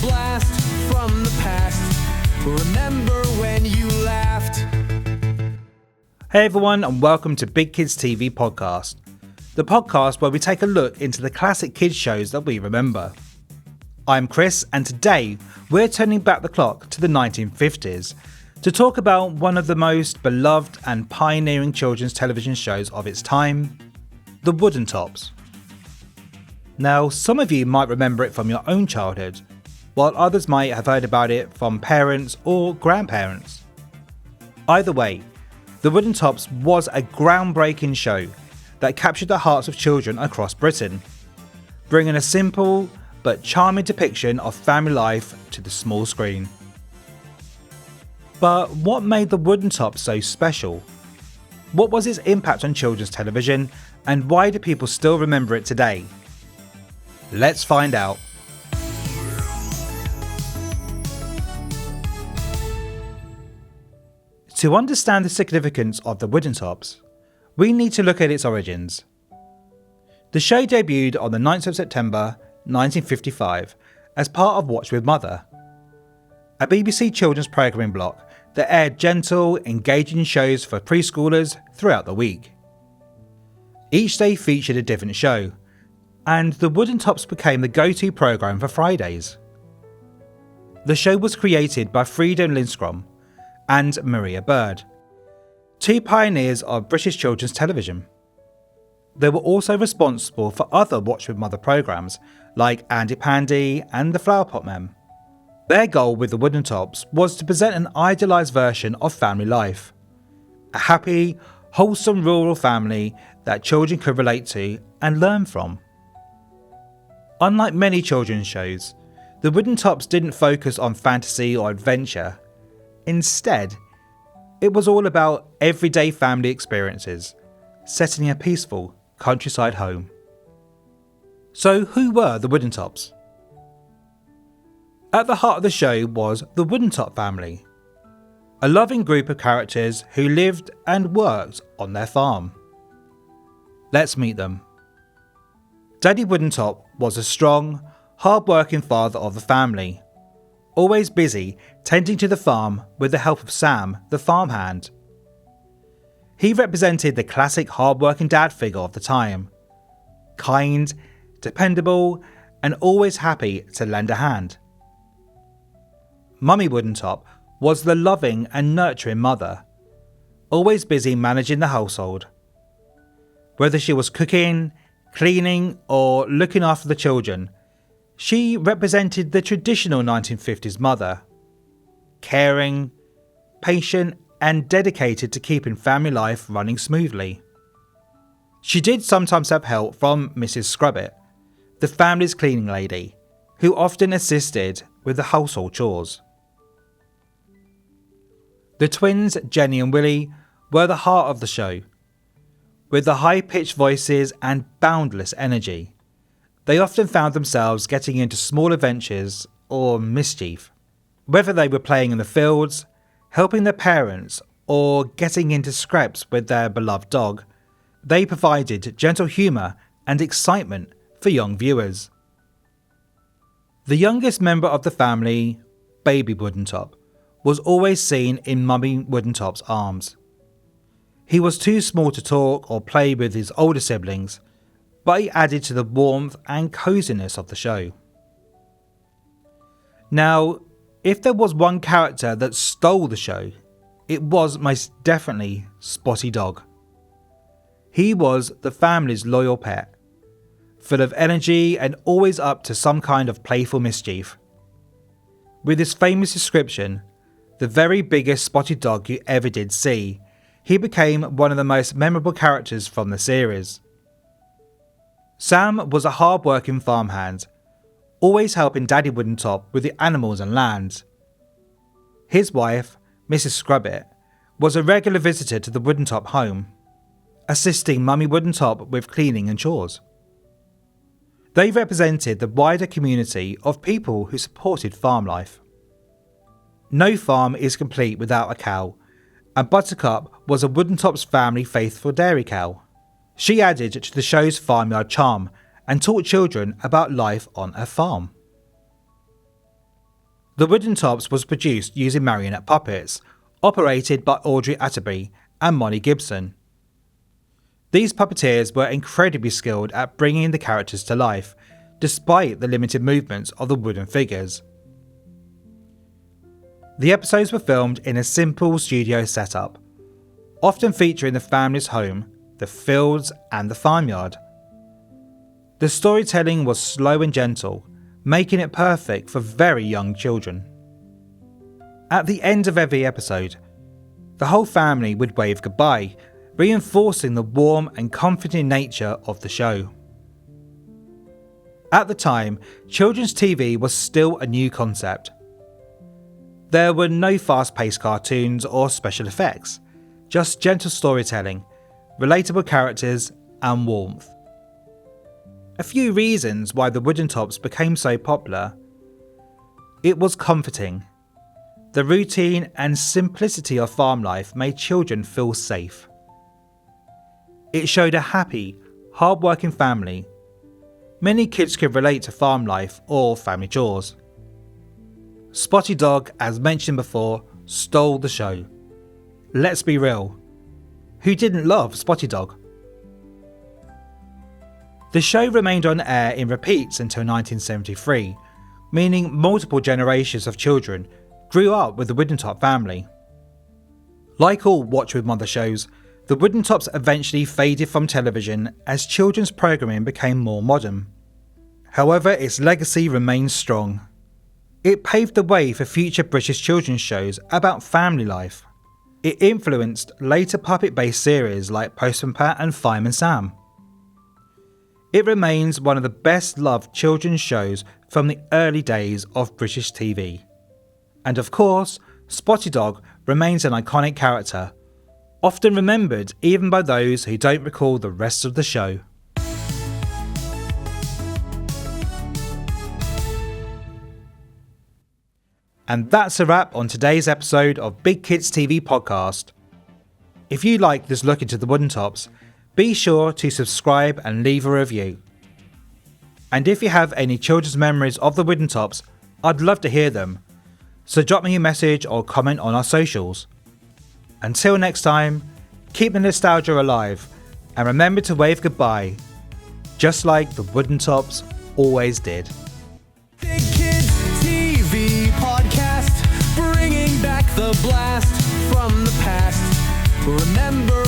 blast from the past. Remember when you laughed. Hey everyone, and welcome to Big Kids TV Podcast, the podcast where we take a look into the classic kids shows that we remember. I'm Chris, and today we're turning back the clock to the 1950s to talk about one of the most beloved and pioneering children's television shows of its time, the Woodentops. Now, some of you might remember it from your own childhood, while others might have heard about it from parents or grandparents. Either way, the Woodentops was a groundbreaking show that captured the hearts of children across Britain, bringing a simple but charming depiction of family life to the small screen. But what made the Woodentop so special? What was its impact on children's television, and why do people still remember it today? Let's find out. To understand the significance of the Woodentops, we need to look at its origins. The show debuted on the 9th of September 1955 as part of Watch With Mother, a BBC children's programming block that aired gentle, engaging shows for preschoolers throughout the week. Each day featured a different show, and the Woodentops became the go-to programme for Fridays. The show was created by Frida Lindstrom and Maria Bird, two pioneers of British children's television. They were also responsible for other Watch With Mother programmes like Andy Pandy and the Flower Pot Men. Their goal with the Woodentops was to present an idealised version of family life, a happy, wholesome rural family that children could relate to and learn from. Unlike many children's shows, the Woodentops didn't focus on fantasy or adventure. Instead, it was all about everyday family experiences, set in a peaceful countryside home. So who were the Woodentops? At the heart of the show was the Woodentop family, a loving group of characters who lived and worked on their farm. Let's meet them. Daddy Woodentop was a strong, hard-working father of the family, always busy tending to the farm with the help of Sam, the farmhand. He represented the classic hard-working dad figure of the time, kind, dependable, and always happy to lend a hand. Mummy Woodentop was the loving and nurturing mother, always busy managing the household. Whether she was cooking, cleaning, or looking after the children, she represented the traditional 1950s mother, caring, patient, and dedicated to keeping family life running smoothly. She did sometimes have help from Mrs. Scrubbit, the family's cleaning lady, who often assisted with the household chores. The twins, Jenny and Willy, were the heart of the show. With the high-pitched voices and boundless energy, they often found themselves getting into small adventures or mischief. Whether they were playing in the fields, helping their parents, or getting into scraps with their beloved dog, they provided gentle humour and excitement for young viewers. The youngest member of the family, Baby Woodentop, was always seen in Mummy Woodentop's arms. He was too small to talk or play with his older siblings, but he added to the warmth and coziness of the show. Now, if there was one character that stole the show, it was most definitely Spotty Dog. He was the family's loyal pet, full of energy and always up to some kind of playful mischief. With his famous description, the very biggest spotted dog you ever did see, he became one of the most memorable characters from the series. Sam was a hard-working farmhand, always helping Daddy Woodentop with the animals and land. His wife, Mrs. Scrubbit, was a regular visitor to the Woodentop home, assisting Mummy Woodentop with cleaning and chores. They represented the wider community of people who supported farm life. No farm is complete without a cow, and Buttercup was a Woodentop's family faithful dairy cow. She added to the show's farmyard charm and taught children about life on a farm. The Woodentops was produced using marionette puppets, operated by Audrey Atterbury and Molly Gibson. These puppeteers were incredibly skilled at bringing the characters to life, despite the limited movements of the wooden figures. The episodes were filmed in a simple studio setup, often featuring the family's home, the fields and the farmyard. The storytelling was slow and gentle, making it perfect for very young children. At the end of every episode, the whole family would wave goodbye, reinforcing the warm and comforting nature of the show. At the time, children's TV was still a new concept. There were no fast-paced cartoons or special effects, just gentle storytelling, relatable characters and warmth. A few reasons why the Woodentops became so popular. It was comforting. The routine and simplicity of farm life made children feel safe. It showed a happy, hard-working family. Many kids could relate to farm life or family chores. Spotty Dog, as mentioned before, stole the show. Let's be real. Who didn't love Spotty Dog? The show remained on air in repeats until 1973, meaning multiple generations of children grew up with the Woodentop family. Like all Watch With Mother shows, the Woodentops eventually faded from television as children's programming became more modern. However, its legacy remains strong. It paved the way for future British children's shows about family life. It influenced later puppet-based series like Postman Pat and Fireman Sam. It remains one of the best-loved children's shows from the early days of British TV. And of course, Spotty Dog remains an iconic character, often remembered even by those who don't recall the rest of the show. And that's a wrap on today's episode of Big Kids TV Podcast. If you like this look into the Woodentop's, be sure to subscribe and leave a review. And if you have any children's memories of the Woodentop's, I'd love to hear them. So drop me a message or comment on our socials. Until next time, keep the nostalgia alive and remember to wave goodbye, just like the Woodentop's always did. Big Kids TV Podcast, bringing back the blast from the past. Remember